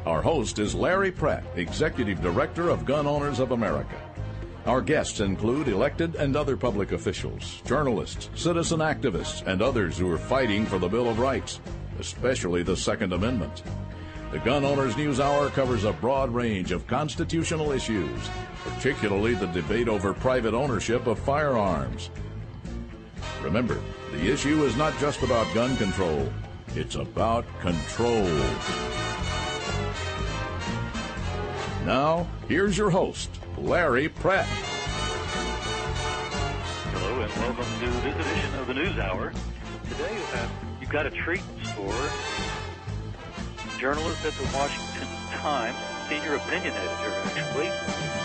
Our host is Larry Pratt, Executive Director of Gun Owners of America. Our guests include elected and other public officials, journalists, citizen activists, and others who are fighting for the Bill of Rights, especially the Second Amendment. The Gun Owners News Hour covers a broad range of constitutional issues, particularly the debate over private ownership of firearms. Remember, the issue is not just about gun control, it's about control. Now, here's your host, Larry Pratt. Hello, and welcome to this edition of the News Hour. Today, you've got a treat in store. Journalist at the Washington Times, senior opinion editor, actually,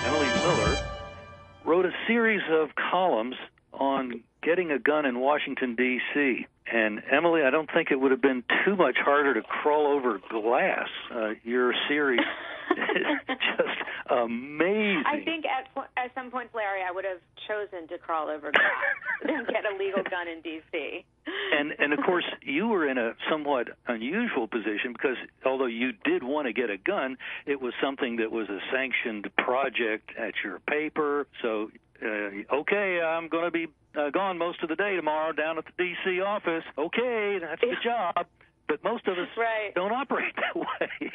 Emily Miller, wrote a series of columns on getting a gun in Washington, D.C. And, Emily, I don't think it would have been too much harder to crawl over glass. Your series is just amazing. I think at some point, Larry, I would have chosen to crawl over glass than get a legal gun in D.C. And of course, you were in a somewhat unusual position because although you did want to get a gun, it was something that was a sanctioned project at your paper. So, okay, I'm going to be gone most of the day tomorrow down at the D.C. office. Okay, that's the job. But most of us don't operate that way.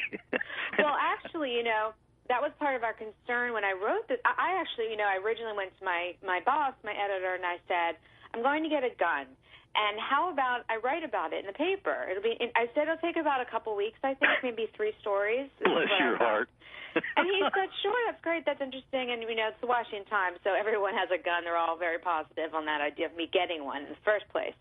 Well, actually, that was part of our concern when I wrote this. I actually, I originally went to my boss, my editor, and I said, I'm going to get a gun. And how about I write about it in the paper? I said it'll take about a couple weeks, I think, maybe 3 stories. Bless your heart. And he said, sure, that's great, that's interesting. And, it's the Washington Times, so everyone has a gun. They're all very positive on that idea of me getting one in the first place.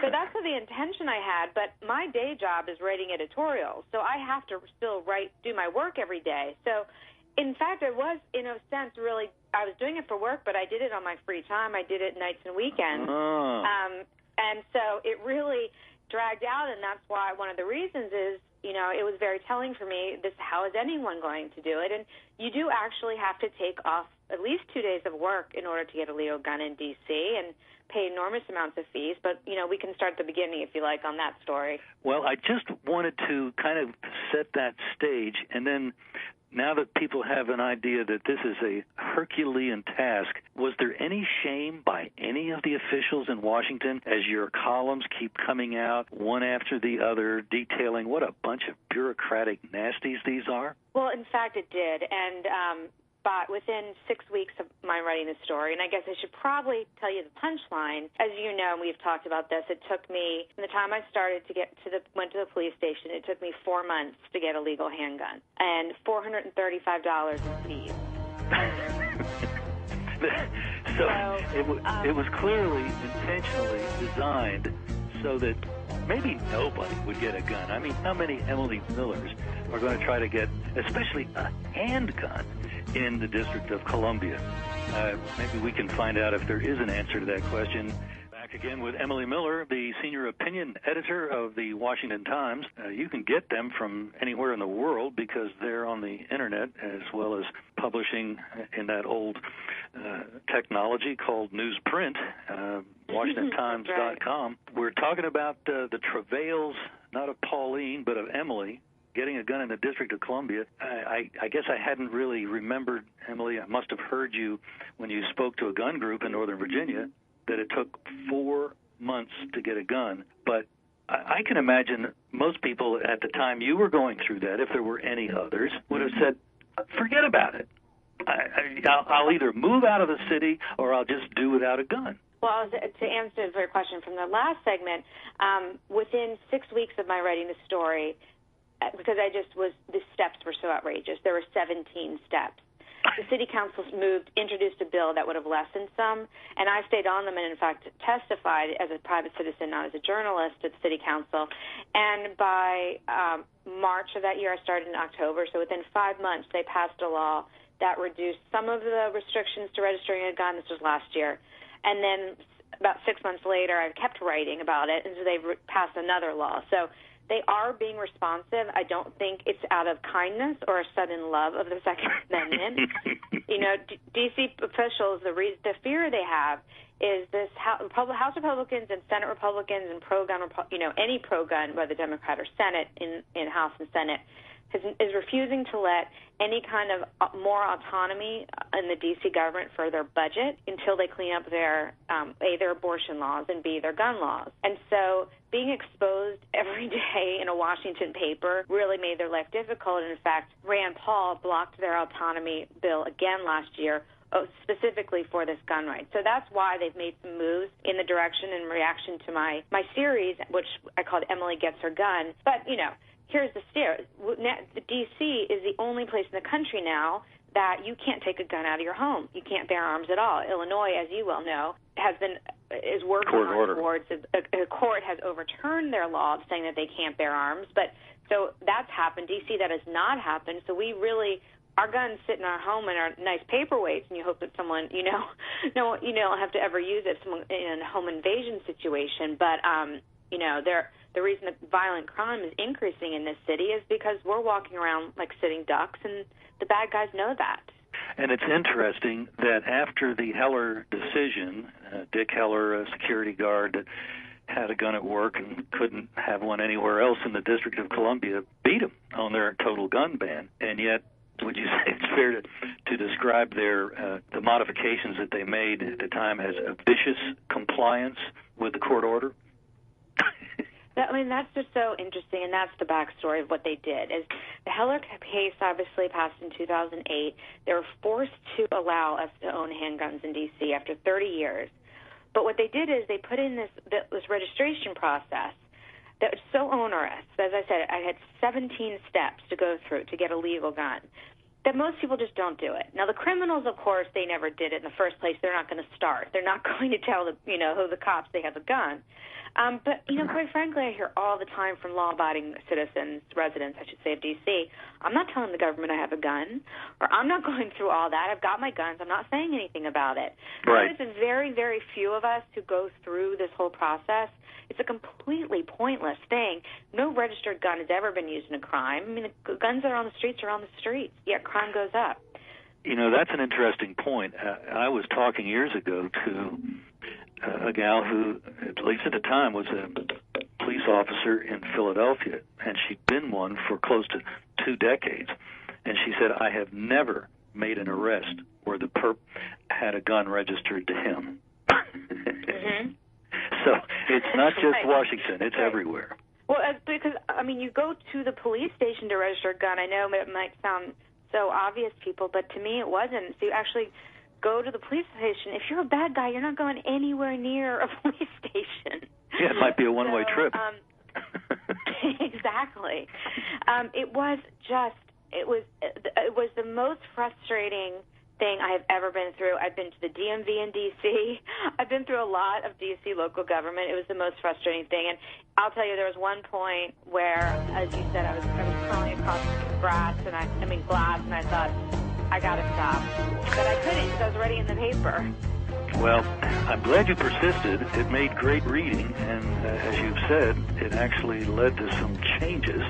So that's the intention I had. But my day job is writing editorials, so I have to still do my work every day. So, in fact, it was, in a sense, really, I was doing it for work, but I did it on my free time. I did it nights and weekends. Oh. And so it really dragged out, and that's why one of the reasons is, it was very telling for me, how is anyone going to do it? And you do actually have to take off at least 2 days of work in order to get a legal gun in D.C. and pay enormous amounts of fees. But, we can start at the beginning, if you like, on that story. Well, I just wanted to kind of set that stage, and then now that people have an idea that this is a Herculean task, was there any shame by any of the officials in Washington as your columns keep coming out one after the other, detailing what a bunch of bureaucratic nasties these are? Well, in fact, it did. And but within 6 weeks of my writing the story, and I guess I should probably tell you the punchline. As you know, and we've talked about this, it took me, from the time I started went to the police station, it took me 4 months to get a legal handgun and $435 in fees. So it was clearly intentionally designed so that maybe nobody would get a gun. I mean, how many Emily Millers are going to try to get, especially a handgun, in the District of Columbia? Maybe we can find out if there is an answer to that question. Back again with Emily Miller, the senior opinion editor of the Washington Times. You can get them from anywhere in the world because they're on the Internet, as well as publishing in that old technology called newsprint, WashingtonTimes.com. We're talking about the travails, not of Pauline, but of Emily, getting a gun in the District of Columbia. I guess I hadn't really remembered, Emily, I must have heard you when you spoke to a gun group in Northern Virginia, that it took 4 months to get a gun. But I can imagine most people at the time you were going through that, if there were any others, would have said, forget about it. I'll either move out of the city or I'll just do without a gun. Well, to answer your question from the last segment, within 6 weeks of my writing the story, because the steps were so outrageous, there were 17 steps. The city council introduced a bill that would have lessened some, and I stayed on them and, in fact, testified as a private citizen, not as a journalist, at the city council. And by March of that year, I started in October, so within 5 months, they passed a law that reduced some of the restrictions to registering a gun. This was last year. And then about 6 months later, I kept writing about it, and so they passed another law. So they are being responsive. I don't think it's out of kindness or a sudden love of the Second Amendment. D.C. officials, the fear they have is this House Republicans and Senate Republicans and pro-gun, any pro-gun, whether Democrat or Senate in House and Senate, is refusing to let any kind of more autonomy in the D.C. government for their budget until they clean up their, A, their abortion laws, and B, their gun laws. And so being exposed every day in a Washington paper really made their life difficult. And in fact, Rand Paul blocked their autonomy bill again last year, specifically for this gun right. So that's why they've made some moves in the direction and reaction to my series, which I called Emily Gets Her Gun. But, you know, here's the steer. The D.C. is the only place in the country now that you can't take a gun out of your home. You can't bear arms at all. Illinois, as you well know, is working towards a court has overturned their law saying that they can't bear arms. But so that's happened. D.C., that has not happened. So we really, our guns sit in our home in our nice paperweights, and you hope that someone, don't have to ever use it in a home invasion situation. But the reason that violent crime is increasing in this city is because we're walking around like sitting ducks, and the bad guys know that. And it's interesting that after the Heller decision, Dick Heller, a security guard that had a gun at work and couldn't have one anywhere else in the District of Columbia, beat him on their total gun ban. And yet, would you say it's fair to describe their the modifications that they made at the time as a vicious compliance with the court order? That's just so interesting, and that's the backstory of what they did. Is the Heller case obviously passed in 2008. They were forced to allow us to own handguns in D.C. after 30 years. But what they did is they put in this registration process that was so onerous. As I said, I had 17 steps to go through to get a legal gun, that most people just don't do it. Now, the criminals, of course, they never did it in the first place. They're not going to start. They're not going to tell the cops they have a gun. But, quite frankly, I hear all the time from law-abiding residents, I should say, of D.C., I'm not telling the government I have a gun, or I'm not going through all that. I've got my guns. I'm not saying anything about it. Right. There's a very, very few of us who go through this whole process. It's a completely pointless thing. No registered gun has ever been used in a crime. I mean, the guns that are on the streets are on the streets, yet crime goes up. That's an interesting point. I was talking years ago to a gal who, at least at the time, was a police officer in Philadelphia, and she'd been one for close to 2 decades. And she said, I have never made an arrest where the perp had a gun registered to him. Mm-hmm. So it's not just Washington, it's everywhere. Well, because, you go to the police station to register a gun. I know it might sound so obvious to people, but to me it wasn't. So you actually go to the police station. If you're a bad guy, you're not going anywhere near a police station. Yeah, it might be a one-way trip. Exactly. It was the most frustrating thing I have ever been through. I've been to the DMV in D.C. I've been through a lot of D.C. local government. It was the most frustrating thing. And I'll tell you, there was one point where, as you said, I was crawling across glass, and I thought, I got to stop. But I couldn't because I was already in the paper. Well, I'm glad you persisted. It made great reading, and as you've said, it actually led to some changes.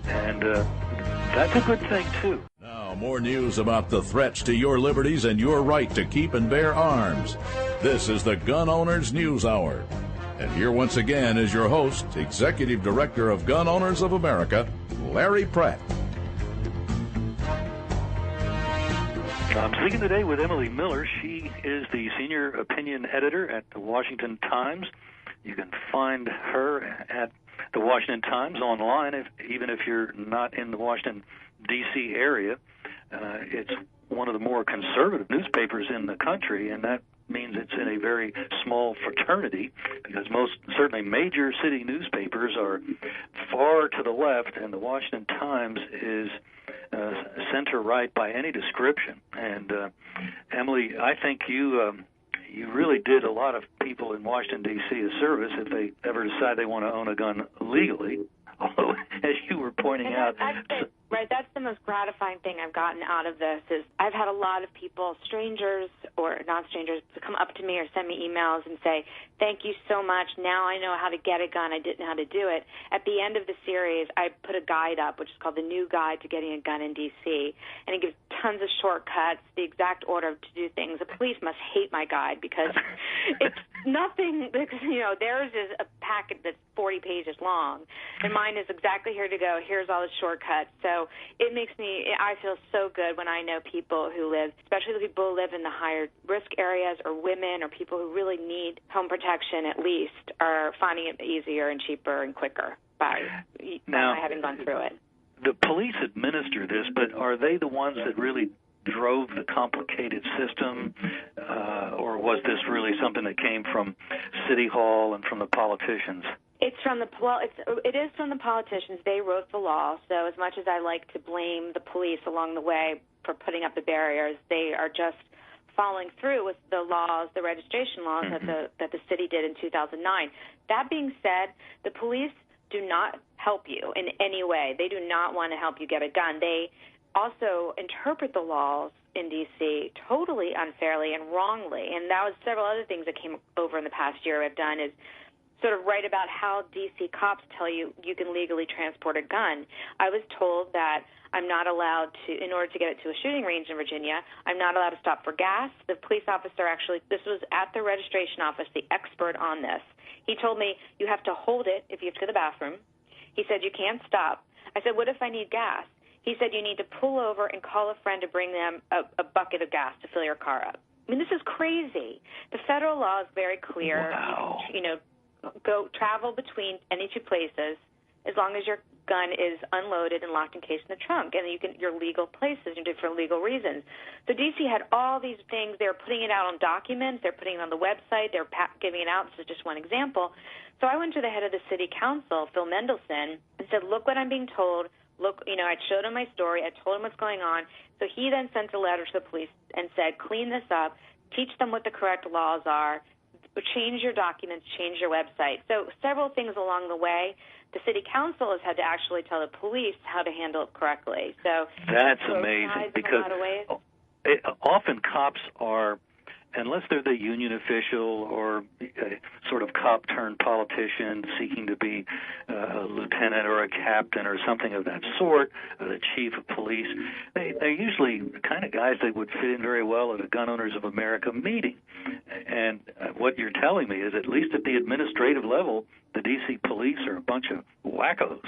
And that's a good thing, too. Now, more news about the threats to your liberties and your right to keep and bear arms. This is the Gun Owners News Hour. And here once again is your host, Executive Director of Gun Owners of America, Larry Pratt. I'm speaking today with Emily Miller. She is the Senior Opinion Editor at the Washington Times. You can find her at the Washington Times online, even if you're not in the Washington, D.C. area. It's one of the more conservative newspapers in the country, and that means it's in a very small fraternity, because most, certainly major city newspapers are far to the left, and the Washington Times is center-right by any description. And Emily, I think you really did a lot of people in Washington, D.C. a service if they ever decide they want to own a gun legally. Although, as you were pointing out... Right, that's the most gratifying thing I've gotten out of this is I've had a lot of people, strangers or non-strangers to come up to me or send me emails and say, thank you so much. Now I know how to get a gun. I didn't know how to do it. At the end of the series, I put a guide up, which is called The New Guide to Getting a Gun in D.C., and it gives tons of shortcuts, the exact order to do things. The police must hate my guide because it's nothing, because, theirs is a packet that's 40 pages long, and mine is exactly here to go. Here's all the shortcuts. So it makes I feel so good when I know people who live, especially the people who live in the higher risk areas or women or people who really need home protection at least, are finding it easier and cheaper and quicker by having gone through it. The police administer this, but are they the ones that really drove the complicated system, or was this really something that came from City Hall and from the politicians? It is from the politicians. They wrote the law. So as much as I like to blame the police along the way for putting up the barriers, they are just following through with the laws, the registration laws that the city did in 2009. That being said, the police do not help you in any way. They do not want to help you get a gun. They also interpret the laws in D.C. totally unfairly and wrongly. And that was several other things that came over in the past year I've done is sort of write about how D.C. cops tell you you can legally transport a gun. I was told that I'm not allowed to, in order to get it to a shooting range in Virginia, I'm not allowed to stop for gas. The police officer this was at the registration office, the expert on this. He told me you have to hold it if you have to go to the bathroom. He said you can't stop. I said, what if I need gas? He said you need to pull over and call a friend to bring them a bucket of gas to fill your car up. I mean, this is crazy. The federal law is very clear. Wow. Travel between any two places as long as your gun is unloaded and locked in case in the trunk, and your legal places for legal reasons. So D.C. had all these things. They're putting it out on documents. They're putting it on the website. They're giving it out. This is just one example. So I went to the head of the city council, Phil Mendelson, and said, look what I'm being told. Look, I showed him my story. I told him what's going on. So he then sent a letter to the police and said, clean this up, teach them what the correct laws are, change your documents, change your website. So several things along the way. The city council has had to actually tell the police how to handle it correctly. So that's amazing, because often cops are, unless they're the union official or a sort of cop-turned-politician seeking to be a lieutenant or a captain or something of that sort, the chief of police, they're usually the kind of guys that would fit in very well at a Gun Owners of America meeting. And what you're telling me is, at least at the administrative level, the D.C. police are a bunch of wackos.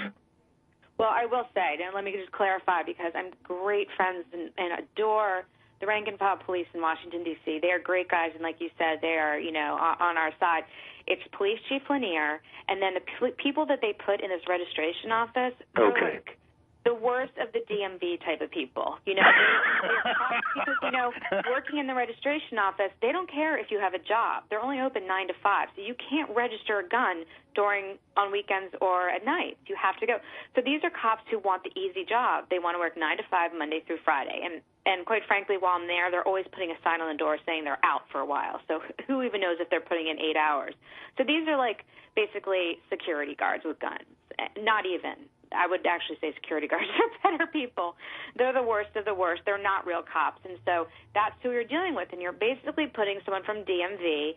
Well, I will say, and let me just clarify, because I'm great friends and adore the rank and file police in Washington, D.C. They are great guys, and like you said, they are, on our side. It's Police Chief Lanier, and then the people that they put in this registration office are like the worst of the DMV type of people. Because, working in the registration office, they don't care if you have a job. They're only open 9 to 5, so you can't register a gun on weekends or at night. You have to go. So these are cops who want the easy job. They want to work 9 to 5, Monday through Friday. And quite frankly, while I'm there, they're always putting a sign on the door saying they're out for a while. So who even knows if they're putting in 8 hours? So these are like basically security guards with guns. Not even. I would actually say security guards are better people. They're the worst of the worst. They're not real cops. And so that's who you're dealing with. And you're basically putting someone from DMV,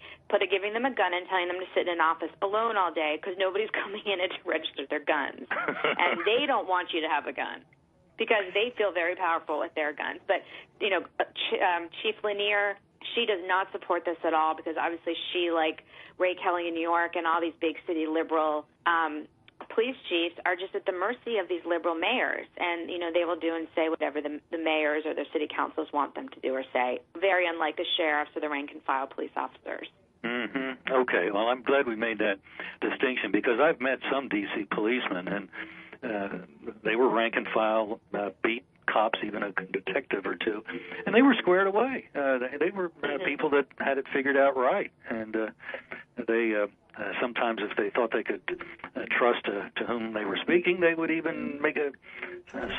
giving them a gun and telling them to sit in an office alone all day because nobody's coming in to register their guns. And they don't want you to have a gun because they feel very powerful with their guns. But, Chief Lanier, she does not support this at all because obviously she, like Ray Kelly in New York and all these big city liberal police chiefs, are just at the mercy of these liberal mayors. And, they will do and say whatever the mayors or their city councils want them to do or say, very unlike the sheriffs or the rank-and-file police officers. Mm-hmm. Okay, well, I'm glad we made that distinction because I've met some D.C. policemen, and they were rank-and-file, beat cops, even a detective or two, and they were squared away. They were people that had it figured out right, and they sometimes, if they thought they could trust to whom they were speaking, they would even make a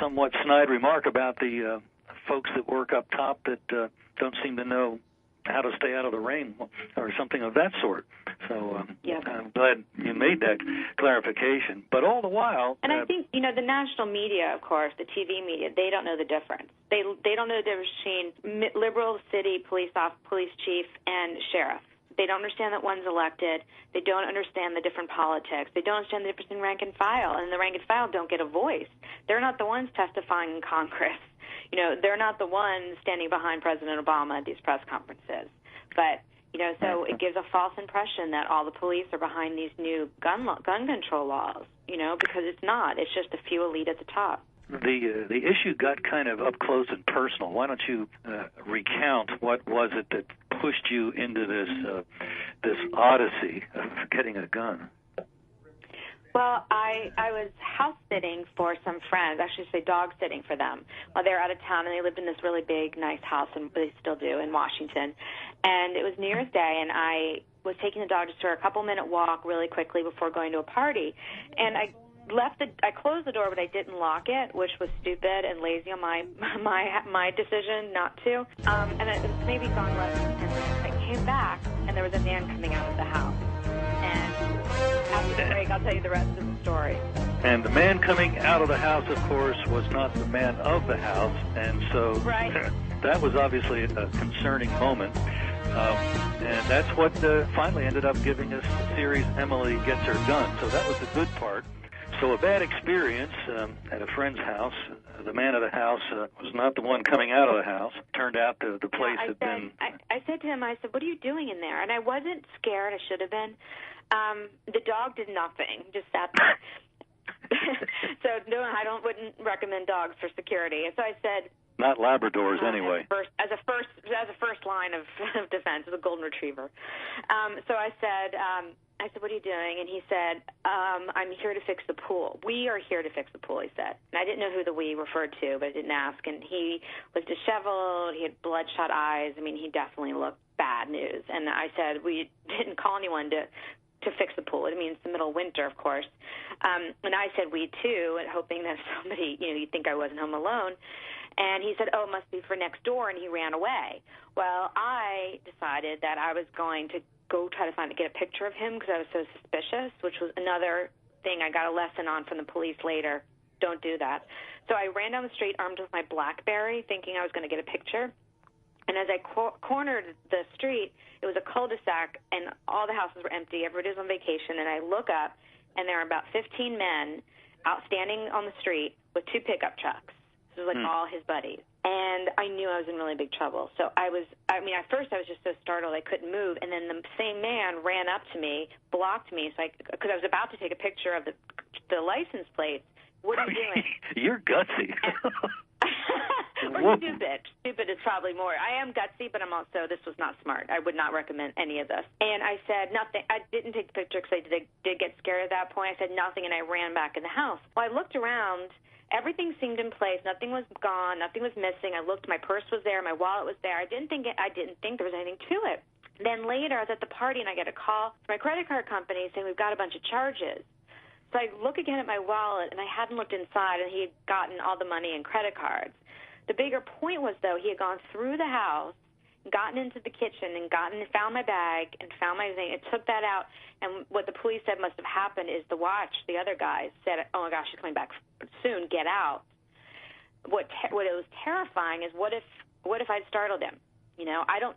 somewhat snide remark about the folks that work up top that don't seem to know how to stay out of the rain or something of that sort. So I'm glad you made that clarification. But all the while... And I think, the national media, of course, the TV media, they don't know the difference. They don't know the difference between liberal city police chief and sheriff. They don't understand that one's elected. They don't understand the different politics. They don't understand the difference in rank and file, and the rank and file don't get a voice. They're not the ones testifying in Congress. They're not the ones standing behind President Obama at these press conferences. But, so it gives a false impression that all the police are behind these new gun control laws, because it's not. It's just a few elite at the top. The issue got kind of up close and personal. Why don't you recount what was it that pushed you into this odyssey of getting a gun? Well, I was house sitting for some friends, actually say dog sitting for them, while they were out of town, and they lived in this really big, nice house, and they still do, in Washington. And it was New Year's Day, and I was taking the dog just for a couple-minute walk really quickly before going to a party. And I closed the door, but I didn't lock it, which was stupid and lazy on my decision not to. And it was maybe gone less than 10 minutes. I came back, and there was a man coming out of the house. And after the break, I'll tell you the rest of the story. And the man coming out of the house, of course, was not the man of the house, and so that was obviously a concerning moment. And that's what finally ended up giving us the series Emily Gets Her Gun. So that was the good part. So a bad experience at a friend's house. The man of the house was not the one coming out of the house. Turned out the place had been... I said to him, what are you doing in there? And I wasn't scared. I should have been. The dog did nothing, just sat there. So no, wouldn't recommend dogs for security. So I said... Not Labradors, anyway. As a first line of defense, as a golden retriever. So I said, what are you doing? And he said, I'm here to fix the pool. We are here to fix the pool, he said. And I didn't know who the we referred to, but I didn't ask. And he was disheveled. He had bloodshot eyes. I mean, he definitely looked bad news. And I said, we didn't call anyone to fix the pool. I mean, it's the middle of winter, of course. And I said, we too, and hoping that somebody, you'd think I wasn't home alone. And he said, it must be for next door, and he ran away. Well, I decided that I was going to go try to get a picture of him because I was so suspicious, which was another thing I got a lesson on from the police later. Don't do that. So I ran down the street armed with my BlackBerry, thinking I was going to get a picture. And as I cornered the street, it was a cul-de-sac, and all the houses were empty. Everybody was on vacation. And I look up, and there are about 15 men out standing on the street with 2 pickup trucks. This was like all his buddies. And I knew I was in really big trouble. So at first I was just so startled I couldn't move. And then the same man ran up to me, blocked me, because I was about to take a picture of the license plates. What are you doing? You're gutsy. Or stupid. Stupid is probably more. I am gutsy, but this was not smart. I would not recommend any of this. And I said nothing. I didn't take the picture because I did get scared at that point. I said nothing, and I ran back in the house. Well, I looked around. Everything seemed in place. Nothing was gone. Nothing was missing. I looked. My purse was there. My wallet was there. I didn't think there was anything to it. Then later, I was at the party, and I get a call from my credit card company saying we've got a bunch of charges. So I look again at my wallet, and I hadn't looked inside, and he had gotten all the money and credit cards. The bigger point was, though, he had gone through the house, gotten into the kitchen, and found my bag and found my thing and took that out. And what the police said must have happened is the other guys said, oh, my gosh, she's coming back soon, get out. What was terrifying is what if I'd startled him?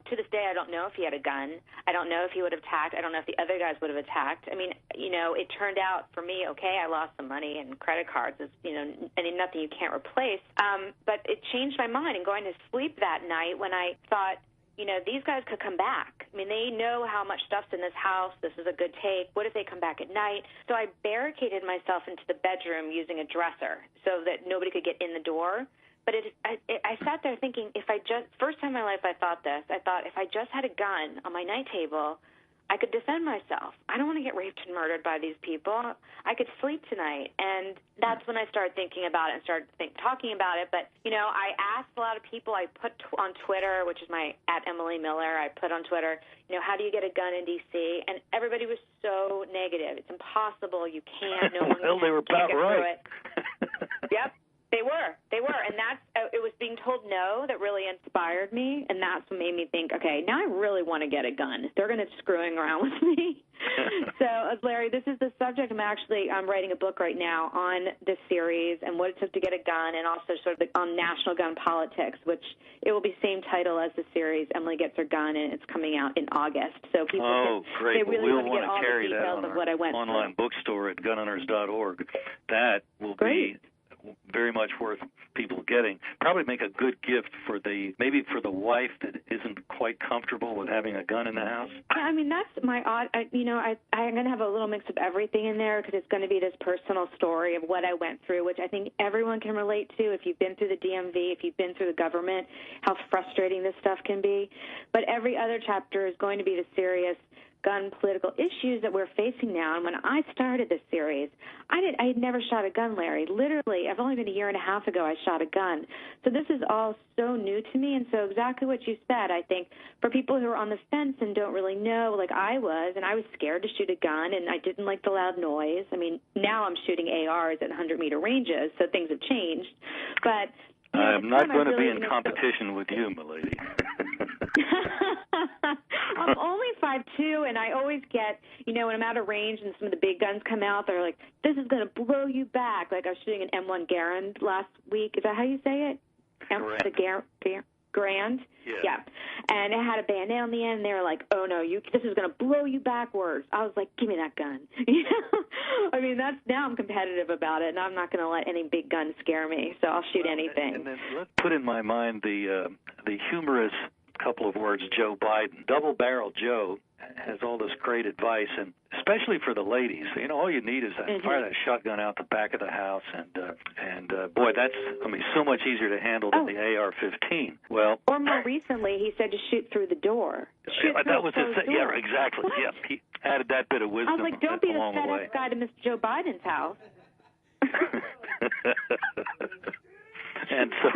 To this day, I don't know if he had a gun. I don't know if he would have attacked. I don't know if the other guys would have attacked. I mean, it turned out for me, okay, I lost some money and credit cards is, nothing you can't replace. But it changed my mind. And going to sleep that night when I thought, these guys could come back. I mean, they know how much stuff's in this house. This is a good take. What if they come back at night? So I barricaded myself into the bedroom using a dresser so that nobody could get in the door. But I sat there thinking, first time in my life I thought this, if I just had a gun on my night table, I could defend myself. I don't want to get raped and murdered by these people. I could sleep tonight. And that's when I started thinking about it and started talking about it. But, I asked a lot of people. I put on Twitter, which is my @EmilyMiller, I put on Twitter, how do you get a gun in D.C.? And everybody was so negative. It's impossible. You can't. No one well, they were about right. Yep. They were, and that's it was being told no that really inspired me, and that's what made me think, okay, now I really want to get a gun. They're going to screwing around with me. So, Larry, this is the subject. I'm writing a book right now on this series and what it took to get a gun, and also sort of on national gun politics, which it will be same title as the series, Emily Gets Her Gun, and it's coming out in August. So people, great. They really we'll want to get all carry the details that on of what I went online through. bookstore at gunowners.org. That will Great. be very much worth people getting. Probably make a good gift for the wife that isn't quite comfortable with having a gun in the house. Yeah, I mean, that's my odd. I'm going to have a little mix of everything in there because it's going to be this personal story of what I went through, which I think everyone can relate to if you've been through the DMV, if you've been through the government, how frustrating this stuff can be. But every other chapter is going to be the serious gun political issues that we're facing now. And when I started this series, I had never shot a gun, Larry. Literally, I've only been a year and a half ago I shot a gun. So this is all so new to me. And so exactly what you said, I think for people who are on the fence and don't really know, like I was, and I was scared to shoot a gun, and I didn't like the loud noise. I mean, now I'm shooting ARs at 100-meter ranges, so things have changed. But I'm not going to be in competition with you, milady. I'm only 5'2", and I always get, when I'm out of range and some of the big guns come out, they're like, this is going to blow you back. Like I was shooting an M1 Garand last week. Is that how you say it? Grand? Yeah. And it had a bayonet on the end, and they were like, oh, no, this is going to blow you backwards. I was like, give me that gun. I mean, now I'm competitive about it, and I'm not going to let any big gun scare me, so I'll shoot anything. And then let's put in my mind the humorous couple of words, Joe Biden. Double-barrel Joe has all this great advice, and especially for the ladies. All you need is fire that shotgun out the back of the house, and boy, that's so much easier to handle than the AR-15. Well, or more recently, he said to shoot through the door. That was his thing. Yeah, exactly. Yeah, he added that bit of wisdom. I was like, don't be the FedEx guy to Mr. Joe Biden's house. And so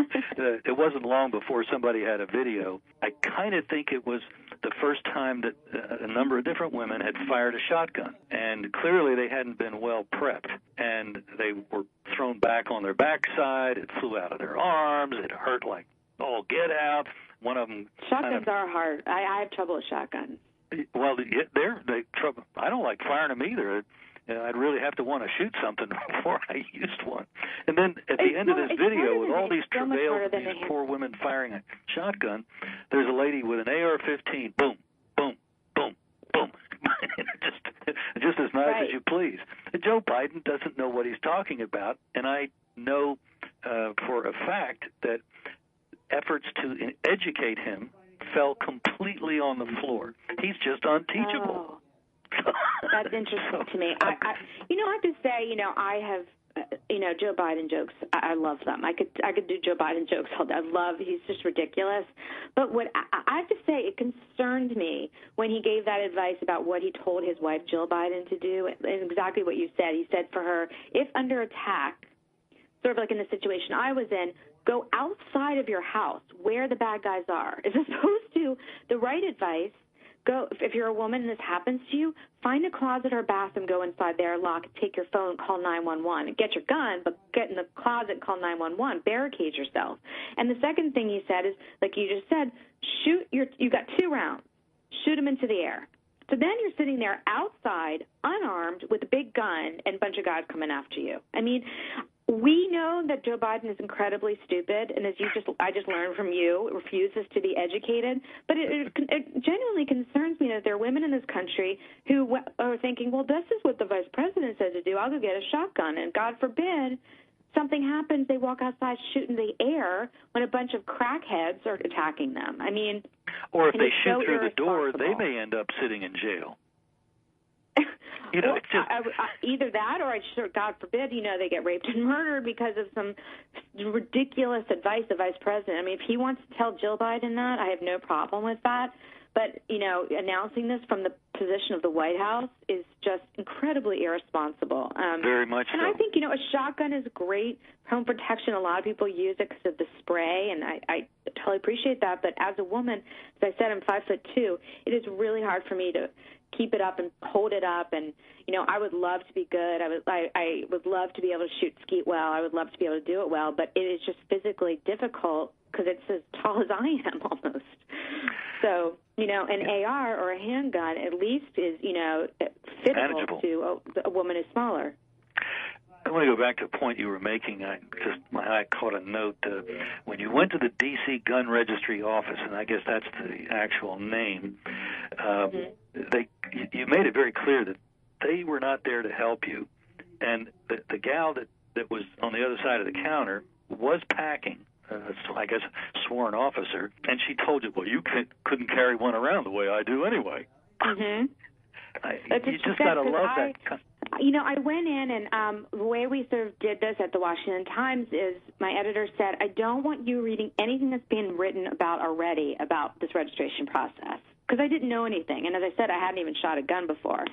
it wasn't long before somebody had a video. I kind of think it was the first time that a number of different women had fired a shotgun. And clearly they hadn't been well prepped. And they were thrown back on their backside. It flew out of their arms. It hurt like all get out. One of them... Shotguns are hard. I have trouble with shotguns. Well, they trouble. I don't like firing them either. I'd really have to want to shoot something before I used one. And then at the end of this video, with all these travails, these poor women firing a shotgun, there's a lady with an AR-15. Boom, boom, boom, boom. just as nice as you please. Joe Biden doesn't know what he's talking about, and I know for a fact that efforts to educate him fell completely on the floor. He's just unteachable. Oh. That's interesting to me. I have to say, I have, Joe Biden jokes. I love them. I could do Joe Biden jokes all day. He's just ridiculous. But what I have to say, it concerned me when he gave that advice about what he told his wife, Jill Biden, to do, and exactly what you said. He said for her, if under attack, sort of like in the situation I was in, go outside of your house where the bad guys are, as opposed to the right advice. Go, if you're a woman and this happens to you, find a closet or a bathroom, go inside there, lock, take your phone, call 911. Get your gun, but get in the closet, call 911. Barricade yourself. And the second thing he said is, like you just said, you got 2 rounds. Shoot them into the air. So then you're sitting there outside, unarmed, with a big gun and a bunch of guys coming after you. I mean, we know that Joe Biden is incredibly stupid, and as I just learned from you, refuses to be educated. But it genuinely concerns me that there are women in this country who are thinking, well, this is what the vice president said to do. I'll go get a shotgun, and God forbid something happens, they walk outside, shoot in the air when a bunch of crackheads are attacking them. I mean, or if they shoot through the door, they may end up sitting in jail. Well, it's just either that, or God forbid, they get raped and murdered because of some ridiculous advice the vice president. I mean, if he wants to tell Jill Biden that, I have no problem with that. But, announcing this from the position of the White House is just incredibly irresponsible. Very much so. And I think, a shotgun is great home protection. A lot of people use it because of the spray, and totally appreciate that, but as a woman, as I said, I'm 5'2". It is really hard for me to keep it up and hold it up, and I would love to be good. I would love to be able to shoot skeet well. I would love to be able to do it well, but it is just physically difficult because it's as tall as I am almost. So an AR or a handgun at least is fittable to a woman who's smaller. I want to go back to a point you were making. My eye caught a note. When you went to the D.C. Gun Registry office, and I guess that's the actual name, you made it very clear that they were not there to help you. And the gal that was on the other side of the counter was packing, I guess, sworn officer, and she told you, well, you couldn't carry one around the way I do anyway. Mm-hmm. You just got to love that. I went in, and the way we sort of did this at the Washington Times is my editor said, I don't want you reading anything that's been written about already about this registration process, because I didn't know anything. And as I said, I hadn't even shot a gun before.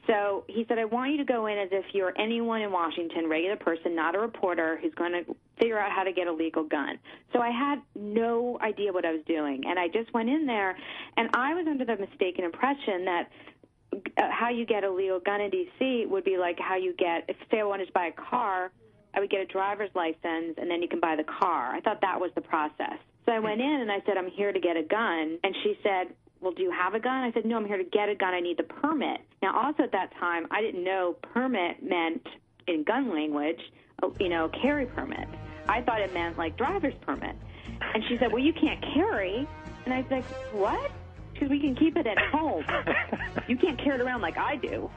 So he said, I want you to go in as if you're anyone in Washington, regular person, not a reporter, who's going to figure out how to get a legal gun. So I had no idea what I was doing. And I just went in there, and I was under the mistaken impression that how you get a legal gun in D.C. would be like how you get, if say I wanted to buy a car, I would get a driver's license, and then you can buy the car. I thought that was the process. So I went in, and I said, I'm here to get a gun. And she said, well, do you have a gun? I said, no, I'm here to get a gun. I need the permit. Now, also at that time, I didn't know permit meant, in gun language, carry permit. I thought it meant, like, driver's permit. And she said, well, you can't carry. And I was like, what? Because we can keep it at home. You can't carry it around like I do.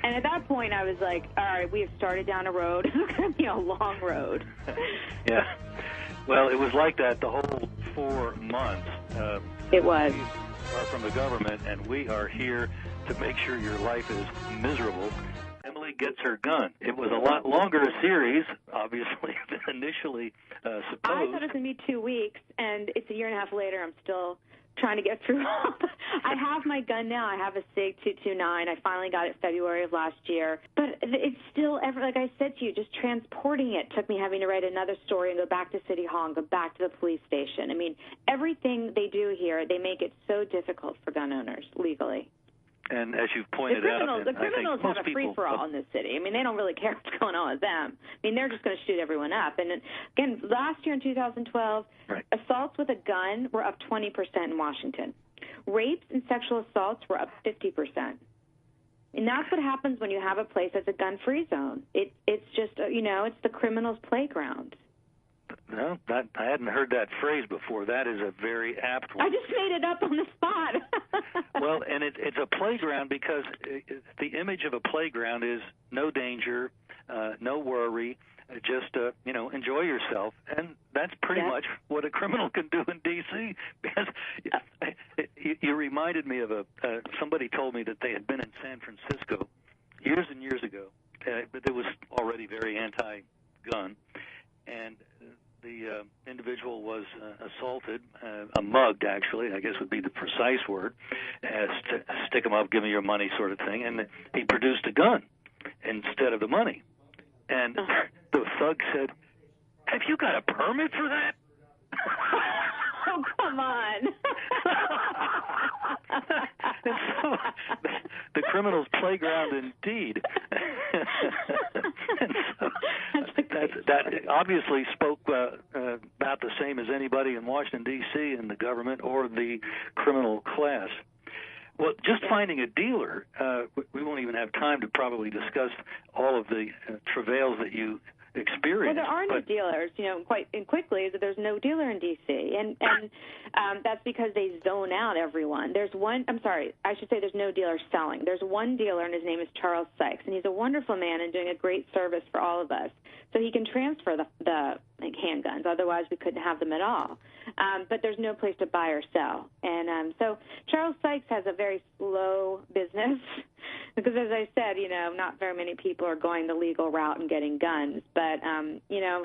And at that point, I was like, all right, we have started down a road. It's going to be a long road. Yeah. Well, it was like that the whole 4 months. It was. We are from the government, and we are here to make sure your life is miserable. Emily gets her gun. It was a lot longer a series, obviously, than initially supposed. I thought it was going to be 2 weeks, and it's a year and a half later. I'm still trying to get through. I have my gun now. I have a SIG 229. I finally got it February of last year. But it's still, like I said to you, just transporting it took me having to write another story and go back to City Hall and go back to the police station. I mean, everything they do here, they make it so difficult for gun owners legally. And as you've pointed out, the criminals have a free-for-all in this city. I mean, they don't really care what's going on with them. I mean, they're just going to shoot everyone up. And again, last year in 2012, assaults with a gun were up 20% in Washington. Rapes and sexual assaults were up 50%. And that's what happens when you have a place that's a gun-free zone. It's just, it's the criminals' playground. No, I hadn't heard that phrase before. That is a very apt one. I just made it up on the spot. Well, and it's a playground because the image of a playground is no danger, no worry, just enjoy yourself, and that's pretty much what a criminal can do in D.C. Because you reminded me of somebody told me that they had been in San Francisco years and years ago, but it was already very anti-gun, and the individual was assaulted, mugged, actually, I guess would be the precise word, stick him up, give me your money sort of thing, and he produced a gun instead of the money. And the thug said, have you got a permit for that? Oh, come on. And so, the criminal's playground indeed. And so, that obviously spoke about the same as anybody in Washington, D.C. in the government or the criminal class. Well, just finding a dealer, we won't even have time to probably discuss all of the travails that you experienced. Well, there are no dealers, quite quickly, that there's no dealer in D.C., and that's because they zone out everyone. There's no dealer selling. There's one dealer, and his name is Charles Sykes, and he's a wonderful man and doing a great service for all of us. So he can transfer the handguns. Otherwise, we couldn't have them at all. But there's no place to buy or sell. And so Charles Sykes has a very slow business because, as I said, not very many people are going the legal route and getting guns. But,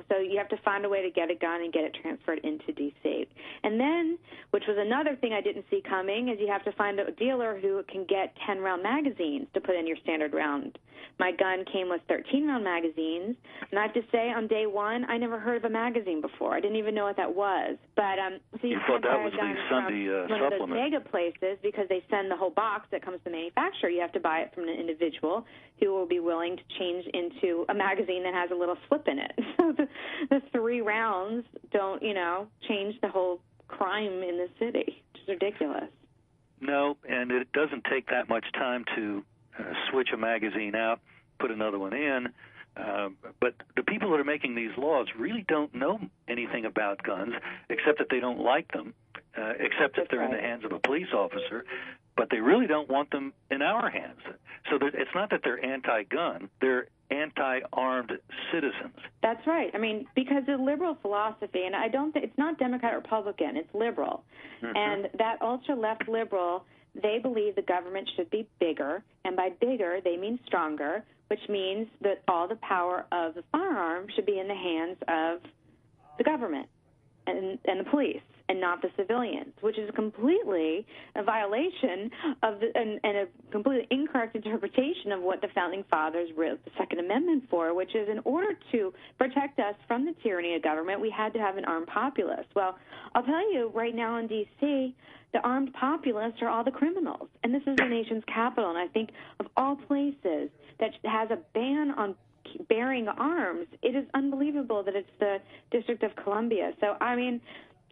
so you have to find a way to get a gun and get it transferred into D.C. And then, which was another thing I didn't see coming, is you have to find a dealer who can get 10-round magazines to put in your standard round. My gun came with 13-round magazines, and I have to say, on day one, I never heard of a magazine before. I didn't even know what that was. But so you thought that buy was a gun the Sunday from one supplement. of those mega places because they send the whole box that comes to the manufacturer. You have to buy it from an individual who will be willing to change into a magazine that has a little slip in it. So the 3 rounds don't, change the whole crime in the city, which is ridiculous. No, and it doesn't take that much time to switch a magazine out, put another one in. But the people that are making these laws really don't know anything about guns, except that they don't like them, except if they're in the hands of a police officer. But they really don't want them in our hands. So it's not that they're anti-gun; they're anti-armed citizens. That's right. I mean, because the liberal philosophy, and I don't think it's not Democrat or Republican, it's liberal. Mm-hmm. And that ultra-left liberal, they believe the government should be bigger, and by bigger, they mean stronger, which means that all the power of the firearm should be in the hands of the government and the police, and not the civilians, which is completely a violation of and a completely incorrect interpretation of what the Founding Fathers wrote the Second Amendment for, which is in order to protect us from the tyranny of government, we had to have an armed populace. Well, I'll tell you, right now in D.C., the armed populace are all the criminals, and this is the nation's capital, and I think of all places that has a ban on bearing arms, it is unbelievable that it's the District of Columbia. So, I mean,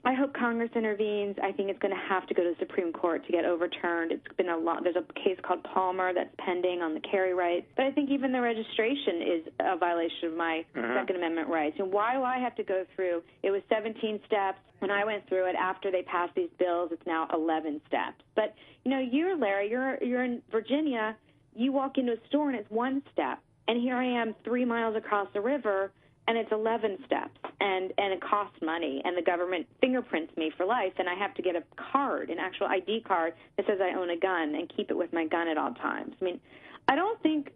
I hope Congress intervenes. I think it's going to have to go to the Supreme Court to get overturned. It's been a lot. There's a case called Palmer that's pending on the carry rights. But I think even the registration is a violation of my Second Amendment rights. And why do I have to go through? It was 17 steps. When I went through it after they passed these bills, it's now 11 steps. But, Larry, you're in Virginia. You walk into a store and it's 1 step. And here I am 3 miles across the river, and it's 11 steps, and it costs money, and the government fingerprints me for life, and I have to get a card, an actual ID card that says I own a gun and keep it with my gun at all times. I mean, I don't think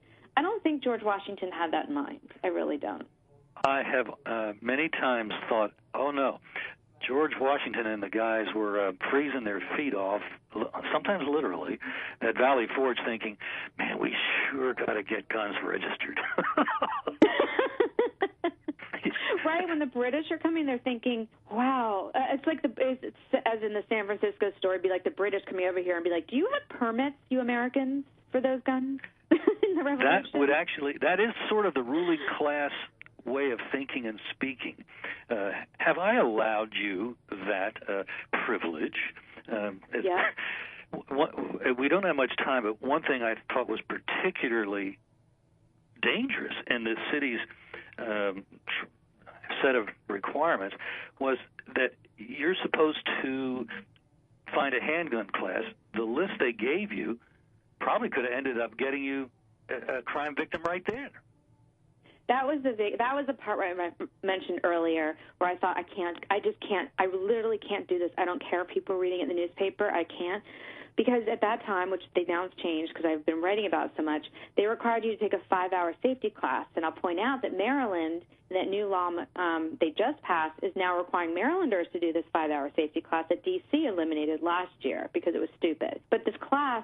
George Washington had that in mind. I really don't. I have many times thought, oh no, George Washington and the guys were freezing their feet off, sometimes literally, at Valley Forge thinking, man, we sure got to get guns registered. Right, when the British are coming, they're thinking, wow. It's like, as in the San Francisco story, it'd be like the British coming over here and be like, do you have permits, you Americans, for those guns in the Revolution? That is sort of the ruling class way of thinking and speaking. Have I allowed you that privilege? Yeah. We don't have much time, but one thing I thought was particularly dangerous in the city's set of requirements was that you're supposed to find a handgun class. The list they gave you probably could have ended up getting you a crime victim right there. That was the part where I mentioned earlier where I thought I literally can't do this. I don't care if people are reading it in the newspaper. I can't. Because at that time, which they now have changed because I've been writing about it so much, they required you to take a 5-hour safety class. And I'll point out that Maryland, that new law they just passed, is now requiring Marylanders to do this 5-hour safety class that D.C. eliminated last year because it was stupid. But this class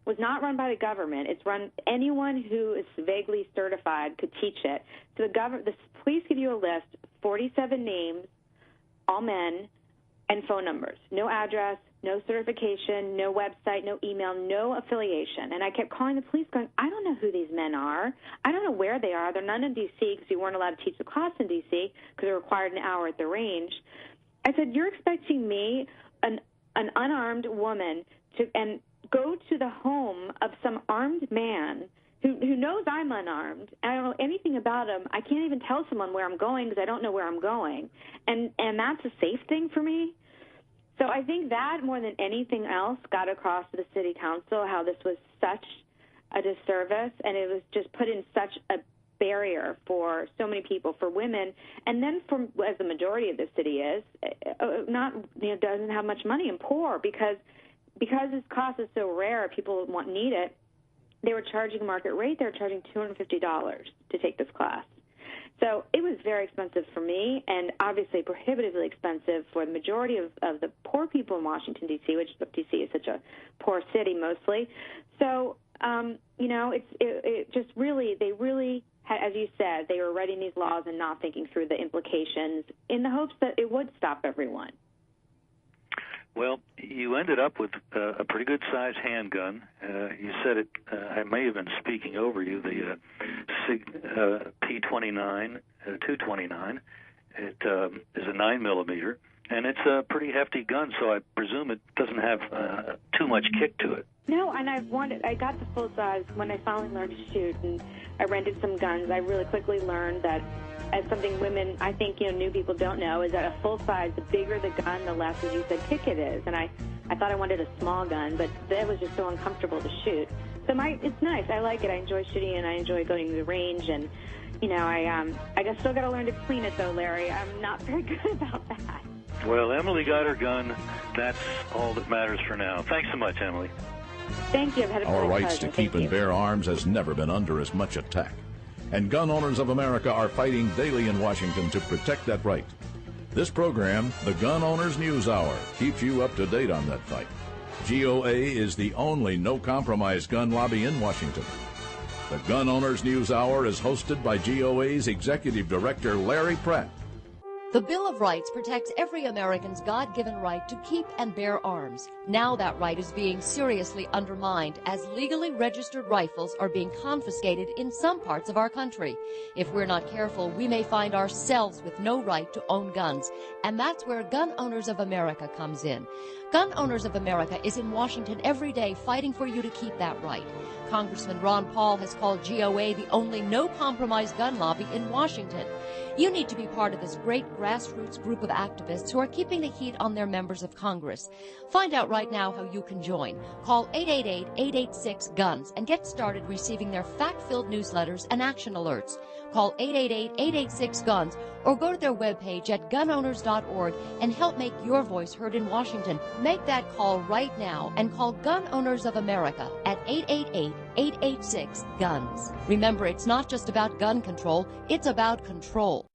was not run by the government. It's run, anyone who is vaguely certified could teach it. So the police give you a list, 47 names, all men, and phone numbers. No address, no certification, no website, no email, no affiliation. And I kept calling the police going, I don't know who these men are. I don't know where they are. They're none in D.C. because we weren't allowed to teach the class in D.C. because it required an hour at the range. I said, you're expecting me, an unarmed woman, to go to the home of some armed man who knows I'm unarmed. I don't know anything about him. I can't even tell someone where I'm going because I don't know where I'm going. And that's a safe thing for me. So I think that more than anything else got across to the city council how this was such a disservice, and it was just put in such a barrier for so many people, for women, and then as the majority of the city is, doesn't have much money and poor because this cost is so rare, people need it. They were charging market rate. They were charging $250 to take this class. So it was very expensive for me and obviously prohibitively expensive for the majority of the poor people in Washington, D.C., which D.C. is such a poor city mostly. So, it just really, they really as you said, they were writing these laws and not thinking through the implications in the hopes that it would stop everyone? Well, you ended up with a pretty good-sized handgun. You said it, I may have been speaking over you, the P29, 229. It is a 9mm, and it's a pretty hefty gun, so I presume it doesn't have too much kick to it. No, and I got the full size when I finally learned to shoot, and I rented some guns. I really quickly learned that as something women, I think, new people don't know, is that a full size, the bigger the gun, the less, as you said, kick it is. And I thought I wanted a small gun, but that was just so uncomfortable to shoot. So it's nice. I like it. I enjoy shooting, and I enjoy going to the range. And, I guess still got to learn to clean it, though, Larry. I'm not very good about that. Well, Emily got her gun. That's all that matters for now. Thanks so much, Emily. Thank you. I've had a Our great rights to pleasure. keep and bear arms has never been under as much attack. And gun owners of America are fighting daily in Washington to protect that right. This program, the Gun Owners News Hour, keeps you up to date on that fight. GOA is the only no-compromise gun lobby in Washington. The Gun Owners News Hour is hosted by GOA's Executive Director Larry Pratt. The Bill of Rights protects every American's God-given right to keep and bear arms. Now that right is being seriously undermined as legally registered rifles are being confiscated in some parts of our country. If we're not careful, we may find ourselves with no right to own guns, and that's where Gun Owners of America comes in. Gun Owners of America is in Washington every day fighting for you to keep that right. Congressman Ron Paul has called GOA the only no-compromise gun lobby in Washington. You need to be part of this great grassroots group of activists who are keeping the heat on their members of Congress. Find out right now how you can join. Call 888-886-GUNS and get started receiving their fact-filled newsletters and action alerts. Call 888-886-GUNS or go to their webpage at gunowners.org and help make your voice heard in Washington. Make that call right now and call Gun Owners of America at 888-886-GUNS. Remember, it's not just about gun control, it's about control.